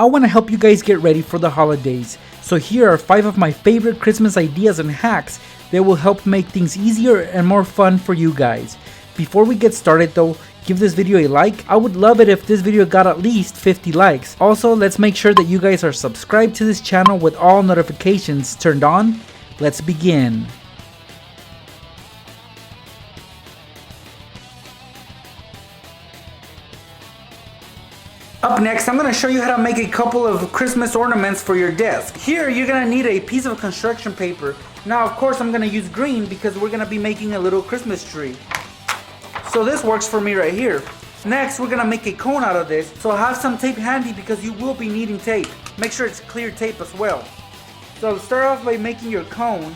I want to help you guys get ready for the holidays. So here are 5 of my favorite Christmas ideas and hacks that will help make things easier and more fun for you guys. Before we get started though, give this video a like. I would love it if this video got at least 50 likes. Also, let's make sure that you guys are subscribed to this channel with all notifications turned on. Let's begin. Up next, I'm going to show you how to make a couple of Christmas ornaments for your desk. Here, you're going to need a piece of construction paper. Now, of course, I'm going to use green because we're going to be making a little Christmas tree. So this works for me right here. Next, we're going to make a cone out of this. So have some tape handy because you will be needing tape. Make sure it's clear tape as well. So start off by making your cone.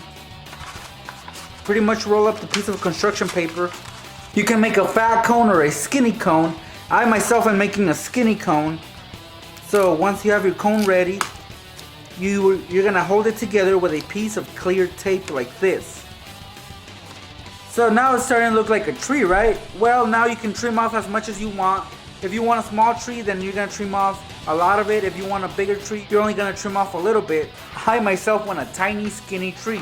Pretty much roll up the piece of construction paper. You can make a fat cone or a skinny cone. I myself am making a skinny cone. So once you have your cone ready, you're gonna hold it together with a piece of clear tape like this. So now it's starting to look like a tree, right? Well, now you can trim off as much as you want. If you want a small tree, then you're gonna trim off a lot of it. If you want a bigger tree, you're only gonna trim off a little bit. I myself want a tiny skinny tree.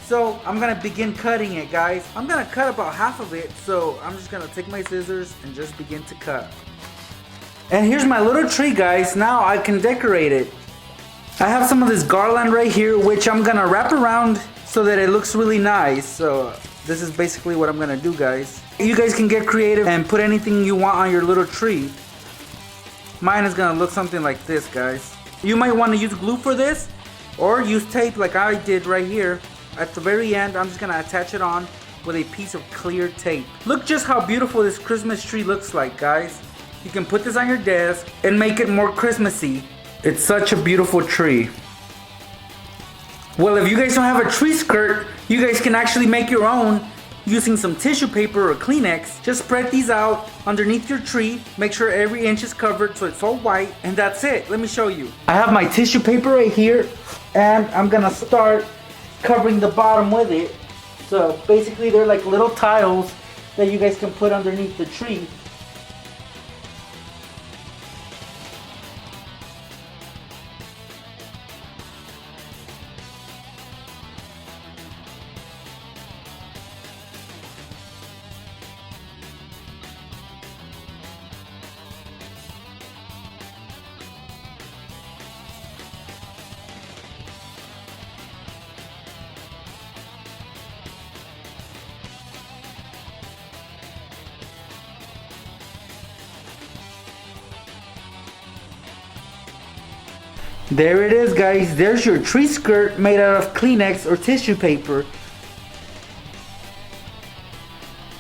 So I'm gonna begin cutting it, guys. I'm gonna cut about half of it, so I'm just gonna take my scissors and just begin to cut. And here's my little tree, guys. Now I can decorate it. I have some of this garland right here, which I'm gonna wrap around so that it looks really nice. So this is basically what I'm gonna do, guys. You guys can get creative and put anything you want on your little tree. Mine is gonna look something like this, guys. You might want to use glue for this, or use tape like I did right here. At the very end, I'm just gonna attach it on with a piece of clear tape. Look just how beautiful this Christmas tree looks like, guys. You can put this on your desk and make it more Christmassy. It's such a beautiful tree. Well, if you guys don't have a tree skirt, you guys can actually make your own using some tissue paper or Kleenex. Just spread these out underneath your tree. Make sure every inch is covered so it's all white, and that's it. Let me show you. I have my tissue paper right here, and I'm gonna start covering the bottom with it. So basically they're like little tiles that you guys can put underneath the tree. There it is, guys. There's your tree skirt made out of Kleenex or tissue paper.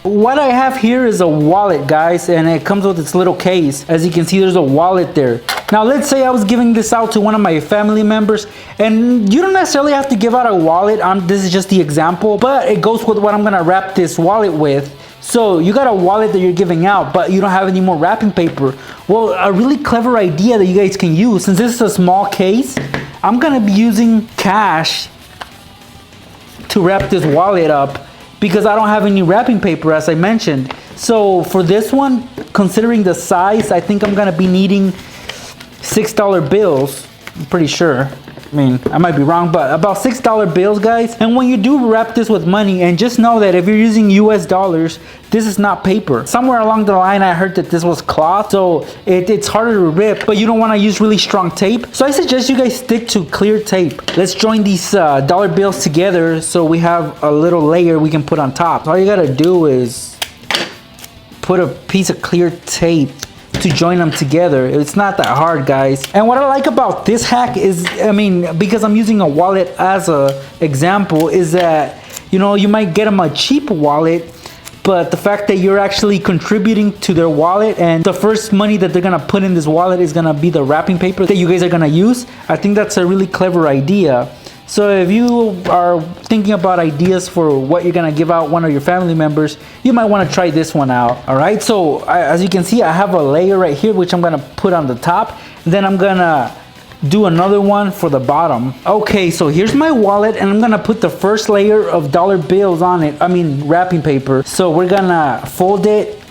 What I have here is a wallet, guys, and it comes with its little case. As you can see, there's a wallet there. Now, let's say I was giving this out to one of my family members, and you don't necessarily have to give out a wallet. This is just the example, but it goes with what I'm gonna wrap this wallet with. So you got a wallet that you're giving out, but you don't have any more wrapping paper. Well, a really clever idea that you guys can use, since this is a small case, I'm gonna be using cash to wrap this wallet up because I don't have any wrapping paper, as I mentioned. So for this one, considering the size, I think I'm gonna be needing $6 bills. I'm pretty sure. I mean, I might be wrong, but about $6 bills, guys. And when you do wrap this with money, and just know that if you're using US dollars, this is not paper. Somewhere along the line, I heard that this was cloth, so it's harder to rip, but you don't want to use really strong tape. So I suggest you guys stick to clear tape. Let's join these dollar bills together so we have a little layer we can put on top. All you gotta do is put a piece of clear tape to join them together. It's not that hard, guys. And what I like about this hack is, I mean, because I'm using a wallet as a example, is that, you know, you might get them a cheap wallet, but the fact that you're actually contributing to their wallet, and the first money that they're gonna put in this wallet is gonna be the wrapping paper that you guys are gonna use, I think that's a really clever idea. So if you are thinking about ideas for what you're gonna give out one of your family members, you might want to try this one out. All right, so as you can see, I have a layer right here which I'm gonna put on the top, then I'm gonna do another one for the bottom. Okay, so here's my wallet, and I'm gonna put the first layer of dollar bills on it. I mean wrapping paper. So we're gonna fold it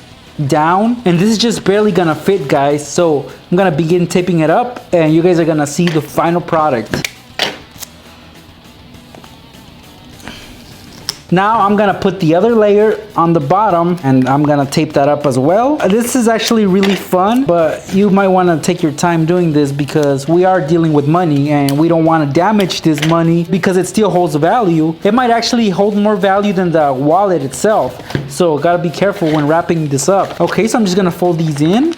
down, and this is just barely gonna fit, guys. So I'm gonna begin taping it up, and you guys are gonna see the final product. Now I'm gonna put the other layer on the bottom, and I'm gonna tape that up as well. This is actually really fun, but you might wanna take your time doing this because we are dealing with money and we don't wanna damage this money because it still holds value. It might actually hold more value than the wallet itself. So gotta be careful when wrapping this up. Okay, so I'm just gonna fold these in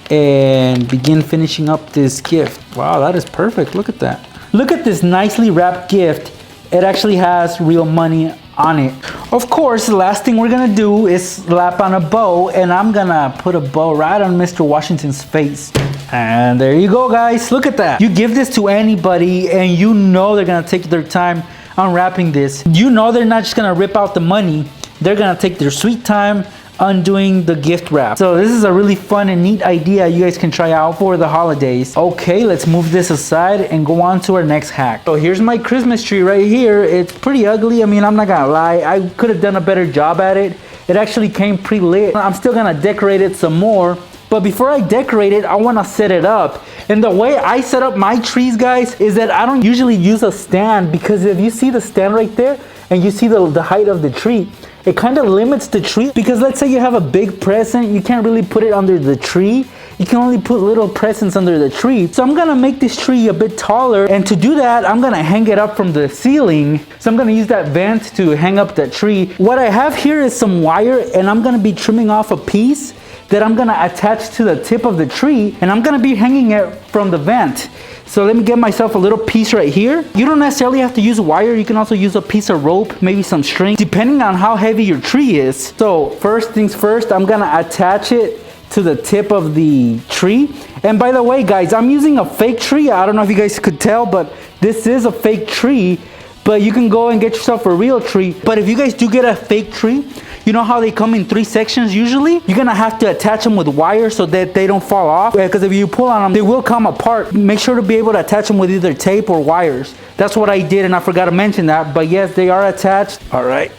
and begin finishing up this gift. Wow, that is perfect, look at that. Look at this nicely wrapped gift. It actually has real money on it. Of course, the last thing we're gonna do is slap on a bow, and I'm gonna put a bow right on Mr. Washington's face. And there you go, guys. Look at that. You give this to anybody and you know they're gonna take their time unwrapping this. You know they're not just gonna rip out the money. They're gonna take their sweet time undoing the gift wrap. So this is a really fun and neat idea you guys can try out for the holidays. Okay, let's move this aside and go on to our next hack. So here's my Christmas tree right here. It's pretty ugly. I mean, I'm not gonna lie, I could have done a better job at it. It actually came pre-lit. I'm still gonna decorate it some more, but before I decorate it, I wanna set it up. And the way I set up my trees, guys, is that I don't usually use a stand, because if you see the stand right there and you see the height of the tree, it kind of limits the tree, because let's say you have a big present, you can't really put it under the tree. You can only put little presents under the tree. So I'm gonna make this tree a bit taller, and to do that, I'm gonna hang it up from the ceiling. So I'm gonna use that vent to hang up that tree. What I have here is some wire, and I'm gonna be trimming off a piece that I'm gonna attach to the tip of the tree, and I'm gonna be hanging it from the vent. So let me get myself a little piece right here. You don't necessarily have to use wire. You can also use a piece of rope, maybe some string, depending on how heavy your tree is. So first things first, I'm gonna attach it to the tip of the tree. And by the way, guys, I'm using a fake tree. I don't know if you guys could tell, but this is a fake tree. But you can go and get yourself a real tree. But if you guys do get a fake tree, you know how they come in 3 sections usually? You're gonna have to attach them with wire so that they don't fall off. Because if you pull on them, they will come apart. Make sure to be able to attach them with either tape or wires. That's what I did, and I forgot to mention that. But yes, they are attached. All right.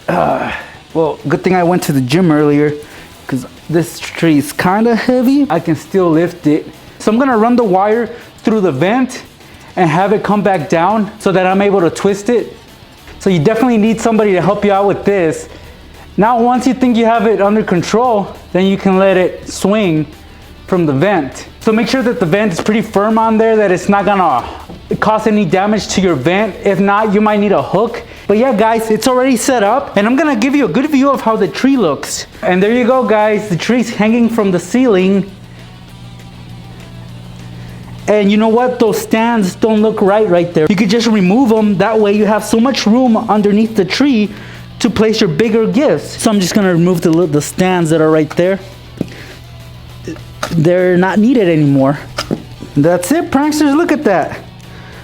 Well, good thing I went to the gym earlier, because this tree is kind of heavy. I can still lift it. So I'm gonna run the wire through the vent and have it come back down so that I'm able to twist it. So you definitely need somebody to help you out with this. Now, once you think you have it under control, then you can let it swing from the vent. So make sure that the vent is pretty firm on there, that it's not gonna cause any damage to your vent. If not, you might need a hook. But yeah, guys, it's already set up, and I'm gonna give you a good view of how the tree looks. And there you go, guys, the tree's hanging from the ceiling. And you know what? Those stands don't look right there. You could just remove them. That way you have so much room underneath the tree to place your bigger gifts. So I'm just gonna remove the stands that are right there. They're not needed anymore. That's it, pranksters, look at that.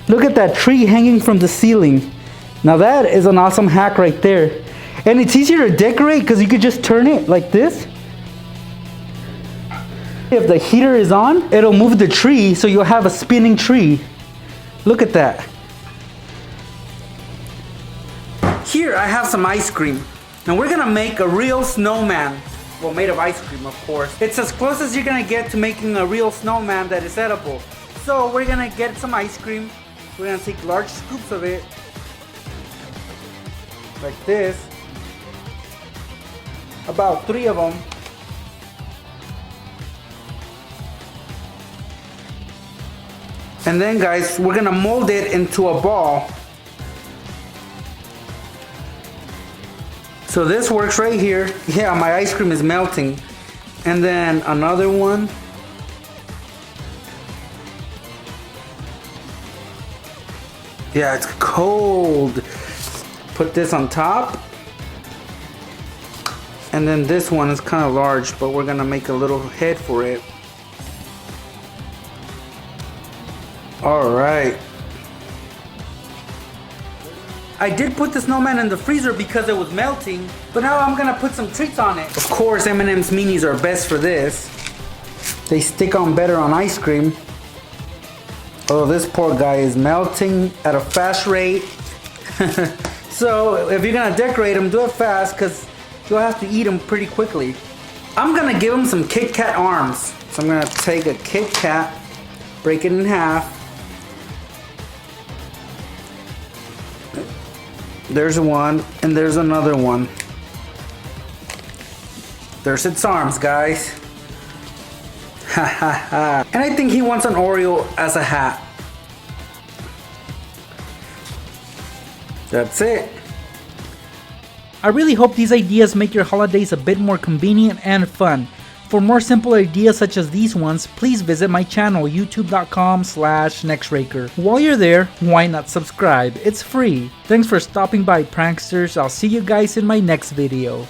Look at that tree hanging from the ceiling. Now that is an awesome hack right there. And it's easier to decorate because you could just turn it like this. If the heater is on, it'll move the tree, so you'll have a spinning tree. Look at that. Here I have some ice cream, and we're gonna make a real snowman. Well, made of ice cream, of course. It's as close as you're gonna get to making a real snowman that is edible. So we're gonna get some ice cream. We're gonna take large scoops of it, like this. About 3 of them. And then, guys, we're gonna mold it into a ball. So this works right here. Yeah, my ice cream is melting. And then another one. Yeah, it's cold. Put this on top. And then this one is kind of large, but we're gonna make a little head for it. All right. I did put the snowman in the freezer because it was melting, but now I'm gonna put some treats on it. Of course, M&M's minis are best for this. They stick on better on ice cream. Oh, this poor guy is melting at a fast rate. So if you're gonna decorate them, do it fast, because you'll have to eat them pretty quickly. I'm gonna give him some Kit Kat arms. So I'm gonna take a Kit Kat, break it in half. There's one, and there's another one. There's its arms, guys. Ha ha ha. And I think he wants an Oreo as a hat. That's it. I really hope these ideas make your holidays a bit more convenient and fun. For more simple ideas such as these ones, please visit my channel youtube.com/Nextraker. While you're there, why not subscribe? It's free. Thanks for stopping by, pranksters. I'll see you guys in my next video.